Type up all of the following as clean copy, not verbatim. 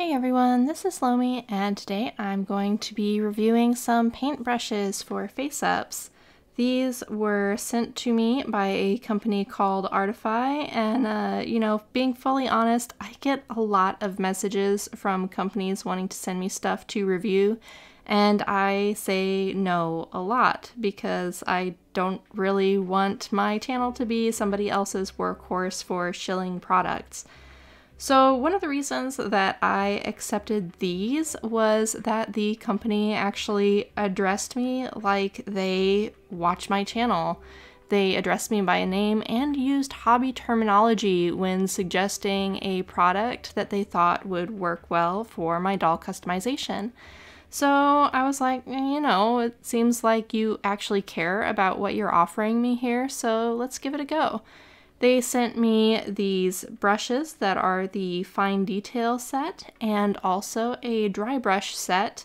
Hey everyone, this is Lomi, and today I'm going to be reviewing some paint brushes for face-ups. These were sent to me by a company called Artify, and being fully honest, I get a lot of messages from companies wanting to send me stuff to review, and I say no a lot because I don't really want my channel to be somebody else's workhorse for shilling products. So one of the reasons that I accepted these was that the company actually addressed me like they watch my channel. They addressed me by a name and used hobby terminology when suggesting a product that they thought would work well for my doll customization. So I was like, it seems like you actually care about what you're offering me here, so let's give it a go. They sent me these brushes that are the fine detail set and also a dry brush set.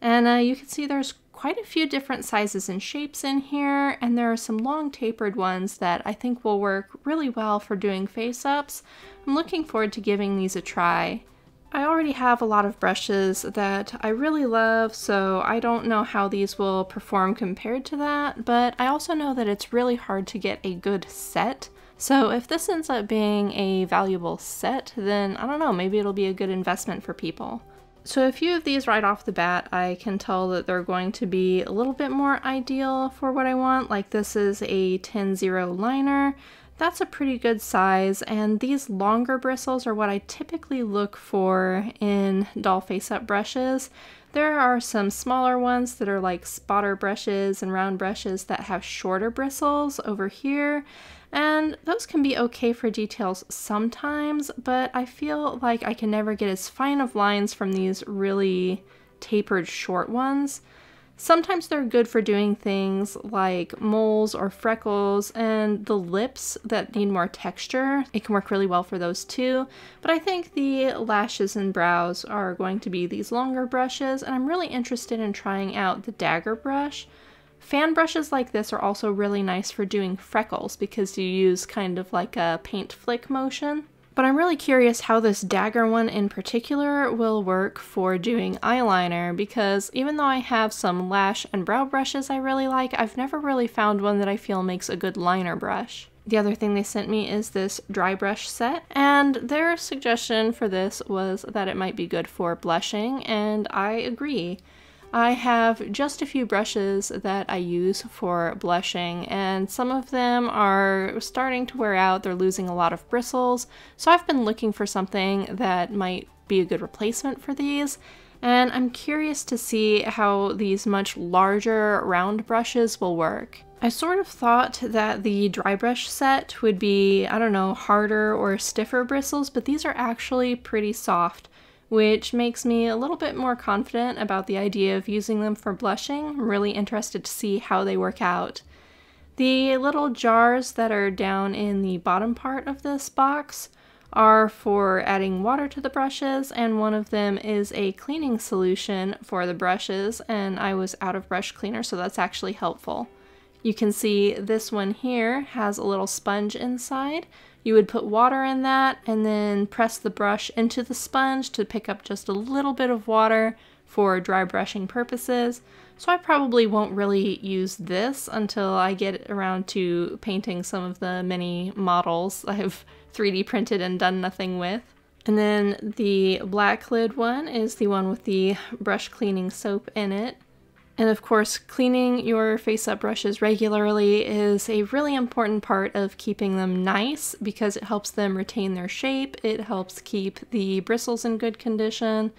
And you can see there's quite a few different sizes and shapes in here, and there are some long tapered ones that I think will work really well for doing face-ups. I'm looking forward to giving these a try. I already have a lot of brushes that I really love, so I don't know how these will perform compared to that, but I also know that it's really hard to get a good set. So if this ends up being a valuable set, then I don't know, maybe it'll be a good investment for people. So a few of these right off the bat, I can tell that they're going to be a little bit more ideal for what I want. Like this is a 10-0 liner. That's a pretty good size, and these longer bristles are what I typically look for in doll face-up brushes. There are some smaller ones that are like spotter brushes and round brushes that have shorter bristles over here, and those can be okay for details sometimes, but I feel like I can never get as fine of lines from these really tapered short ones. Sometimes they're good for doing things like moles or freckles, and the lips that need more texture, it can work really well for those too. But I think the lashes and brows are going to be these longer brushes, and I'm really interested in trying out the dagger brush. Fan brushes like this are also really nice for doing freckles because you use kind of like a paint flick motion. But I'm really curious how this dagger one in particular will work for doing eyeliner, because even though I have some lash and brow brushes I really like, I've never really found one that I feel makes a good liner brush. The other thing they sent me is this dry brush set, and their suggestion for this was that it might be good for blushing, and I agree. I have just a few brushes that I use for blushing, and some of them are starting to wear out. They're losing a lot of bristles, so I've been looking for something that might be a good replacement for these, and I'm curious to see how these much larger round brushes will work. I sort of thought that the dry brush set would be, I don't know, harder or stiffer bristles, but these are actually pretty soft, which makes me a little bit more confident about the idea of using them for blushing. I'm really interested to see how they work out. The little jars that are down in the bottom part of this box are for adding water to the brushes, and one of them is a cleaning solution for the brushes, and I was out of brush cleaner, so that's actually helpful. You can see this one here has a little sponge inside. You would put water in that and then press the brush into the sponge to pick up just a little bit of water for dry brushing purposes. So I probably won't really use this until I get around to painting some of the mini models I've 3D printed and done nothing with. And then the black lid one is the one with the brush cleaning soap in it. And of course, cleaning your face-up brushes regularly is a really important part of keeping them nice because it helps them retain their shape, it helps keep the bristles in good condition,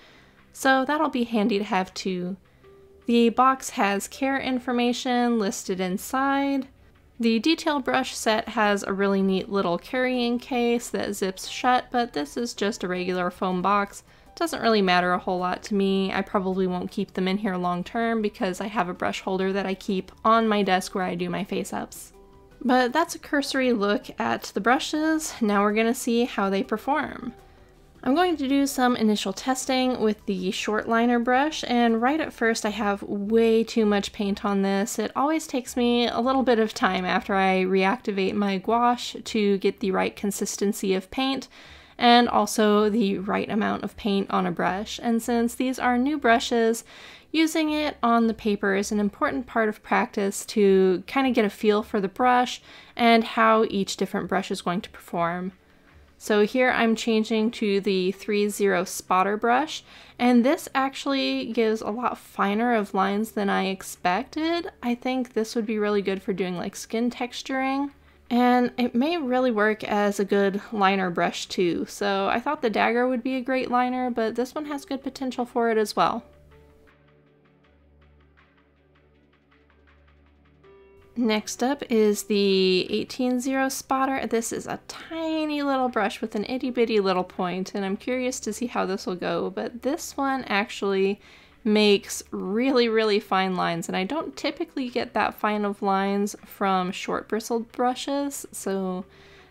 so that'll be handy to have too. The box has care information listed inside. The detail brush set has a really neat little carrying case that zips shut, but this is just a regular foam box. Doesn't really matter a whole lot to me. I probably won't keep them in here long term because I have a brush holder that I keep on my desk where I do my face-ups. But that's a cursory look at the brushes. Now we're gonna see how they perform. I'm going to do some initial testing with the short liner brush, and right at first I have way too much paint on this. It always takes me a little bit of time after I reactivate my gouache to get the right consistency of paint. and also the right amount of paint on a brush. And since these are new brushes, using it on the paper is an important part of practice to kind of get a feel for the brush and how each different brush is going to perform. So here I'm changing to the 3-0 spotter brush, and this actually gives a lot finer of lines than I expected. I think this would be really good for doing like skin texturing, and it may really work as a good liner brush too. So I thought the dagger would be a great liner, but this one has good potential for it as well. Next up is the 18-0 spotter. This is a tiny little brush with an itty bitty little point, and I'm curious to see how this will go, but this one actually makes really fine lines, and I don't typically get that fine of lines from short bristled brushes, so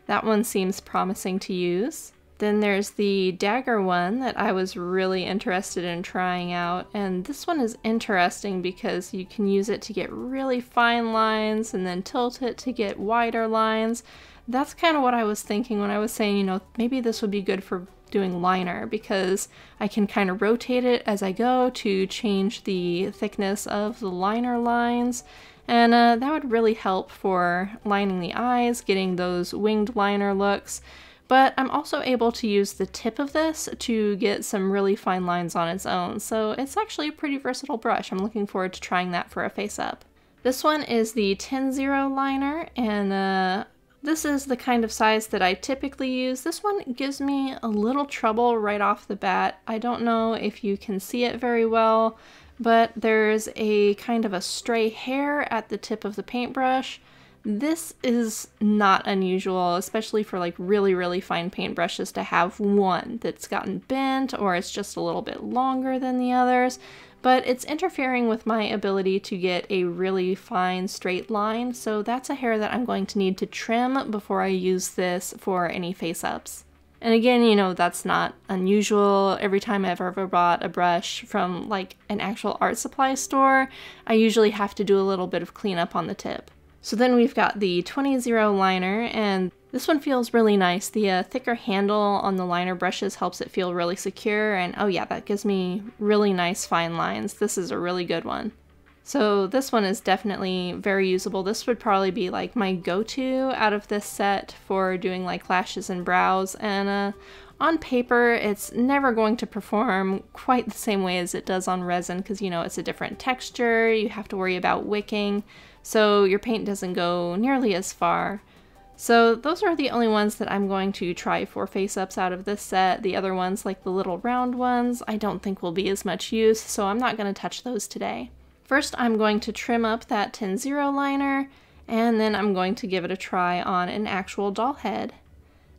that one seems promising to use. Then there's the dagger one that I was really interested in trying out, and this one is interesting because you can use it to get really fine lines and then tilt it to get wider lines. That's kind of what I was thinking when I was saying, you know, maybe this would be good for doing liner, because I can kind of rotate it as I go to change the thickness of the liner lines, and that would really help for lining the eyes, getting those winged liner looks. But I'm also able to use the tip of this to get some really fine lines on its own, so it's actually a pretty versatile brush. I'm looking forward to trying that for a face-up. This one is the 10-0 liner, and this is the kind of size that I typically use. This one gives me a little trouble right off the bat. I don't know if you can see it very well, but there's a kind of a stray hair at the tip of the paintbrush. This is not unusual, especially for like really fine paintbrushes, to have one that's gotten bent or it's just a little bit longer than the others, but it's interfering with my ability to get a really fine straight line, so that's a hair that I'm going to need to trim before I use this for any face-ups. And again, you know, that's not unusual. Every time I've ever bought a brush from like an actual art supply store, I usually have to do a little bit of cleanup on the tip. So then we've got the 20-0 liner, and this one feels really nice. The thicker handle on the liner brushes helps it feel really secure, and oh yeah, that gives me really nice fine lines. This is a really good one. So this one is definitely very usable. This would probably be like my go-to out of this set for doing like lashes and brows, and on paper it's never going to perform quite the same way as it does on resin, because you know, it's a different texture, you have to worry about wicking, so your paint doesn't go nearly as far. So those are the only ones that I'm going to try for face-ups out of this set. The other ones, like the little round ones, I don't think will be as much use, so I'm not going to touch those today. First, I'm going to trim up that 10-0 liner, and then I'm going to give it a try on an actual doll head.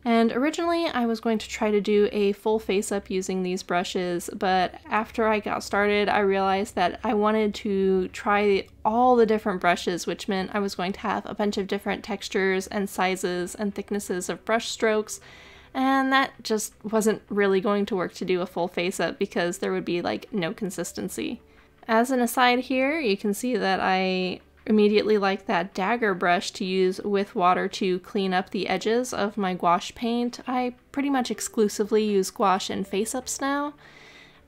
And originally I was going to try to do a full face-up using these brushes, but after I got started I realized that I wanted to try all the different brushes, which meant I was going to have a bunch of different textures and sizes and thicknesses of brush strokes, and that just wasn't really going to work to do a full face-up because there would be like no consistency. As an aside here, you can see that I immediately like that dagger brush to use with water to clean up the edges of my gouache paint. I pretty much exclusively use gouache in face-ups now.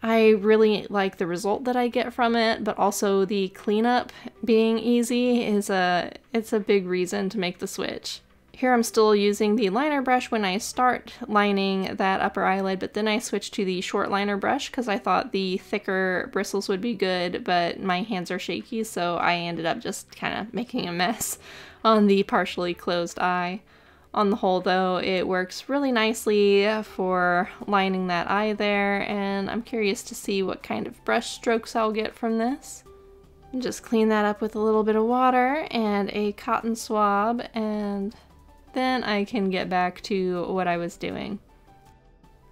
I really like the result that I get from it, but also the cleanup being easy is it's a big reason to make the switch. Here I'm still using the liner brush when I start lining that upper eyelid, but then I switched to the short liner brush because I thought the thicker bristles would be good, but my hands are shaky, so I ended up just kind of making a mess on the partially closed eye. On the whole though, it works really nicely for lining that eye there, and I'm curious to see what kind of brush strokes I'll get from this. Just clean that up with a little bit of water and a cotton swab, and then I can get back to what I was doing.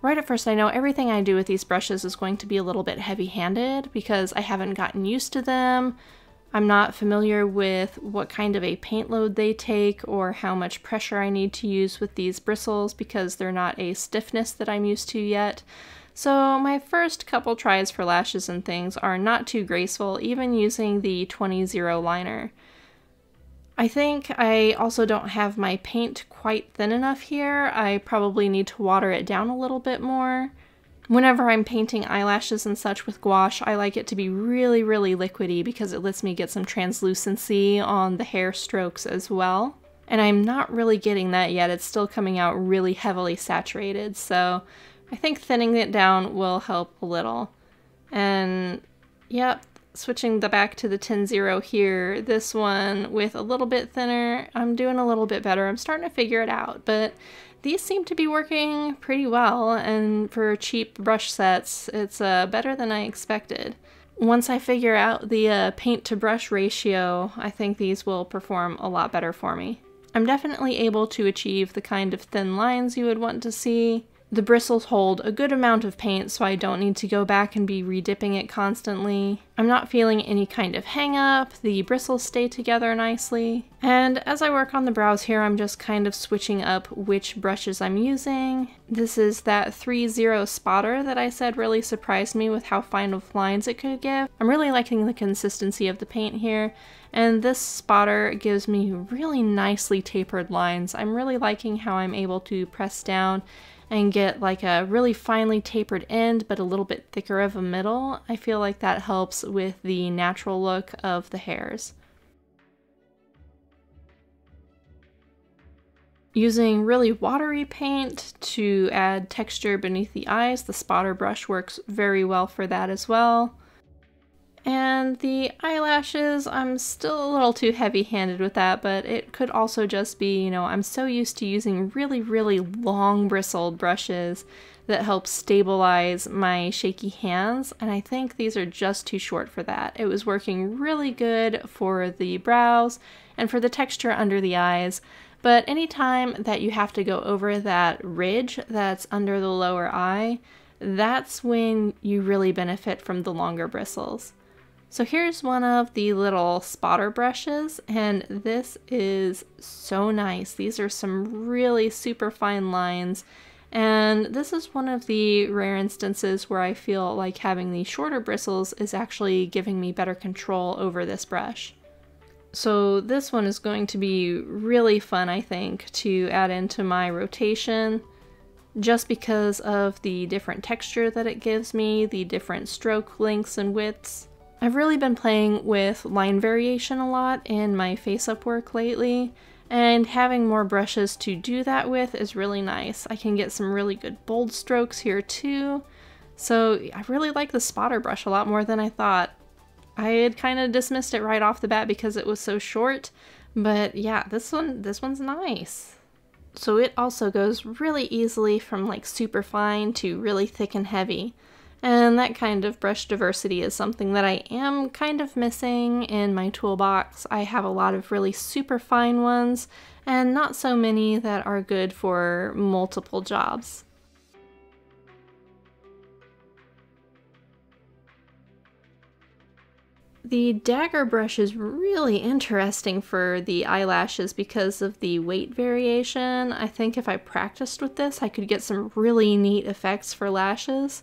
Right at first, I know everything I do with these brushes is going to be a little bit heavy-handed because I haven't gotten used to them. I'm not familiar with what kind of a paint load they take or how much pressure I need to use with these bristles because they're not a stiffness that I'm used to yet. So my first couple tries for lashes and things are not too graceful, even using the 20-0 liner. I think I also don't have my paint quite thin enough here. I probably need to water it down a little bit more. Whenever I'm painting eyelashes and such with gouache, I like it to be really, really liquidy because it lets me get some translucency on the hair strokes as well. And I'm not really getting that yet. It's still coming out really heavily saturated, so I think thinning it down will help a little. And yep, switching back to the 10-0 here, this one with a little bit thinner, I'm doing a little bit better. I'm starting to figure it out, but these seem to be working pretty well, and for cheap brush sets, it's better than I expected. Once I figure out the paint to brush ratio, I think these will perform a lot better for me. I'm definitely able to achieve the kind of thin lines you would want to see. The bristles hold a good amount of paint, so I don't need to go back and be redipping it constantly. I'm not feeling any kind of hang up, the bristles stay together nicely. And as I work on the brows here, I'm just kind of switching up which brushes I'm using. This is that 3-0 spotter that I said really surprised me with how fine of lines it could give. I'm really liking the consistency of the paint here, and this spotter gives me really nicely tapered lines. I'm really liking how I'm able to press down and get like a really finely tapered end but a little bit thicker of a middle. I feel like that helps with the natural look of the hairs. Using really watery paint to add texture beneath the eyes, the spotter brush works very well for that as well. And the eyelashes, I'm still a little too heavy-handed with that, but it could also just be, you know, I'm so used to using really, really long bristled brushes that help stabilize my shaky hands, and I think these are just too short for that. It was working really good for the brows and for the texture under the eyes, but anytime that you have to go over that ridge that's under the lower eye, that's when you really benefit from the longer bristles. So here's one of the little spotter brushes, and this is so nice. These are some really super fine lines, and this is one of the rare instances where I feel like having the shorter bristles is actually giving me better control over this brush. So this one is going to be really fun, I think, to add into my rotation, just because of the different texture that it gives me, the different stroke lengths and widths. I've really been playing with line variation a lot in my face-up work lately, and having more brushes to do that with is really nice. I can get some really good bold strokes here too, so I really like the spotter brush a lot more than I thought. I had kind of dismissed it right off the bat because it was so short, but yeah, this one's nice. So it also goes really easily from like super fine to really thick and heavy. And that kind of brush diversity is something that I am kind of missing in my toolbox. I have a lot of really super fine ones, and not so many that are good for multiple jobs. The dagger brush is really interesting for the eyelashes because of the weight variation. I think if I practiced with this, I could get some really neat effects for lashes.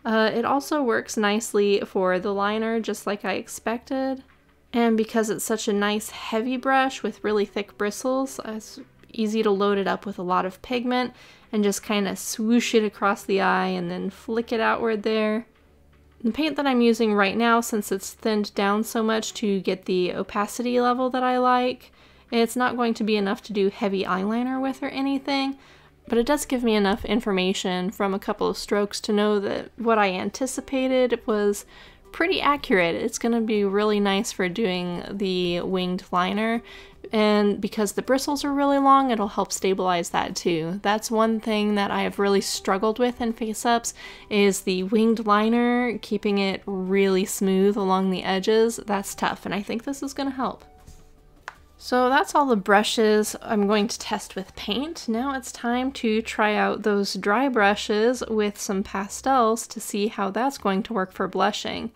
It also works nicely for the liner, just like I expected. And because it's such a nice heavy brush with really thick bristles, it's easy to load it up with a lot of pigment and just kind of swoosh it across the eye and then flick it outward there. The paint that I'm using right now, since it's thinned down so much to get the opacity level that I like, it's not going to be enough to do heavy eyeliner with or anything. But it does give me enough information from a couple of strokes to know that what I anticipated was pretty accurate. It's going to be really nice for doing the winged liner, and because the bristles are really long, it'll help stabilize that too. That's one thing that I have really struggled with in face-ups, is the winged liner, keeping it really smooth along the edges. That's tough, and I think this is going to help. So that's all the brushes I'm going to test with paint. Now it's time to try out those dry brushes with some pastels to see how that's going to work for blushing.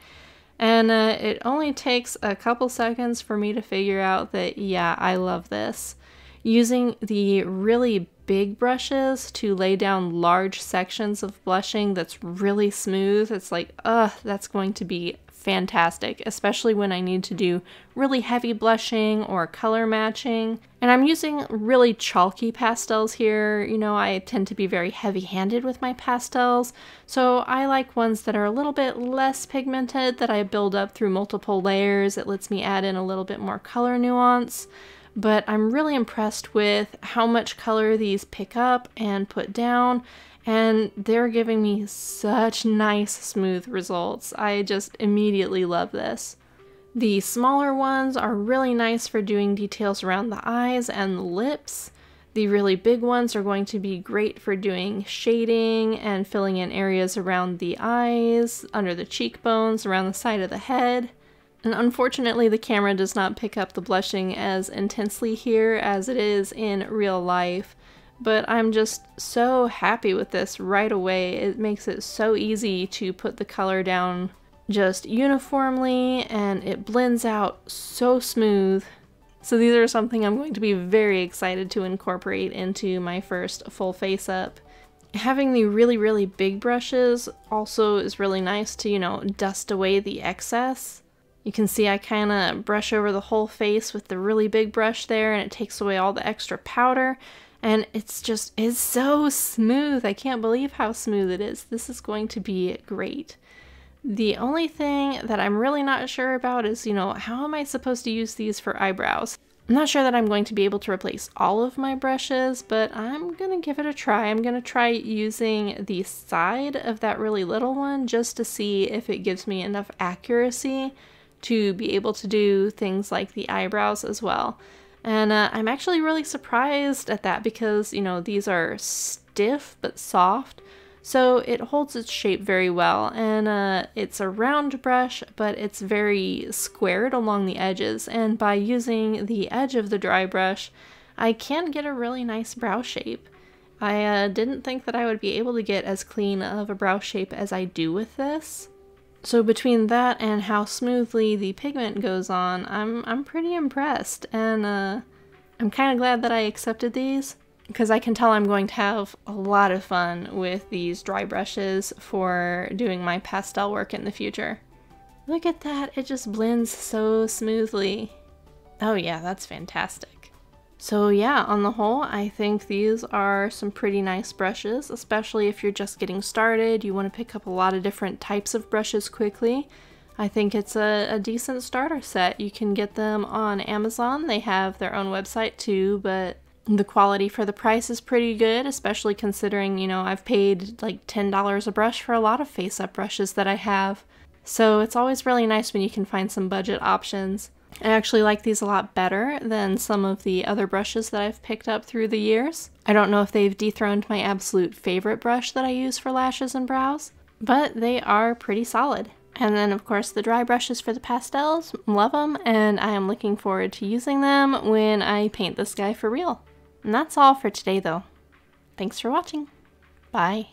And it only takes a couple seconds for me to figure out that, yeah, I love this. Using the really big brushes to lay down large sections of blushing that's really smooth, it's like, that's going to be fantastic, especially when I need to do really heavy blushing or color matching. And I'm using really chalky pastels here. You know, I tend to be very heavy-handed with my pastels, so I like ones that are a little bit less pigmented, that I build up through multiple layers. It lets me add in a little bit more color nuance. But I'm really impressed with how much color these pick up and put down, and they're giving me such nice smooth results. I just immediately love this. The smaller ones are really nice for doing details around the eyes and the lips. The really big ones are going to be great for doing shading and filling in areas around the eyes, under the cheekbones, around the side of the head. And unfortunately, the camera does not pick up the blushing as intensely here as it is in real life. But I'm just so happy with this right away. It makes it so easy to put the color down just uniformly, and it blends out so smooth. So these are something I'm going to be very excited to incorporate into my first full face up. Having the really big brushes also is really nice to, you know, dust away the excess. You can see I kind of brush over the whole face with the really big brush there, and it takes away all the extra powder. And it's so smooth. I can't believe how smooth it is. This is going to be great. The only thing that I'm really not sure about is, you know, how am I supposed to use these for eyebrows? I'm not sure that I'm going to be able to replace all of my brushes, but I'm gonna give it a try. I'm gonna try using the side of that really little one just to see if it gives me enough accuracy to be able to do things like the eyebrows as well. And I'm actually really surprised at that because, you know, these are stiff but soft, so it holds its shape very well. And it's a round brush, but it's very squared along the edges. And by using the edge of the dry brush, I can get a really nice brow shape. I didn't think that I would be able to get as clean of a brow shape as I do with this. So between that and how smoothly the pigment goes on, I'm pretty impressed, and I'm kind of glad that I accepted these, because I can tell I'm going to have a lot of fun with these dry brushes for doing my pastel work in the future. Look at that, it just blends so smoothly. Oh yeah, that's fantastic. So yeah, on the whole, I think these are some pretty nice brushes, especially if you're just getting started, you want to pick up a lot of different types of brushes quickly. I think it's a decent starter set. You can get them on Amazon. They have their own website too, but the quality for the price is pretty good, especially considering, you know, I've paid like $10 a brush for a lot of face-up brushes that I have. So it's always really nice when you can find some budget options. I actually like these a lot better than some of the other brushes that I've picked up through the years. I don't know if they've dethroned my absolute favorite brush that I use for lashes and brows, but they are pretty solid. And then of course the dry brushes for the pastels, love them, and I am looking forward to using them when I paint this guy for real. And that's all for today though. Thanks for watching. Bye.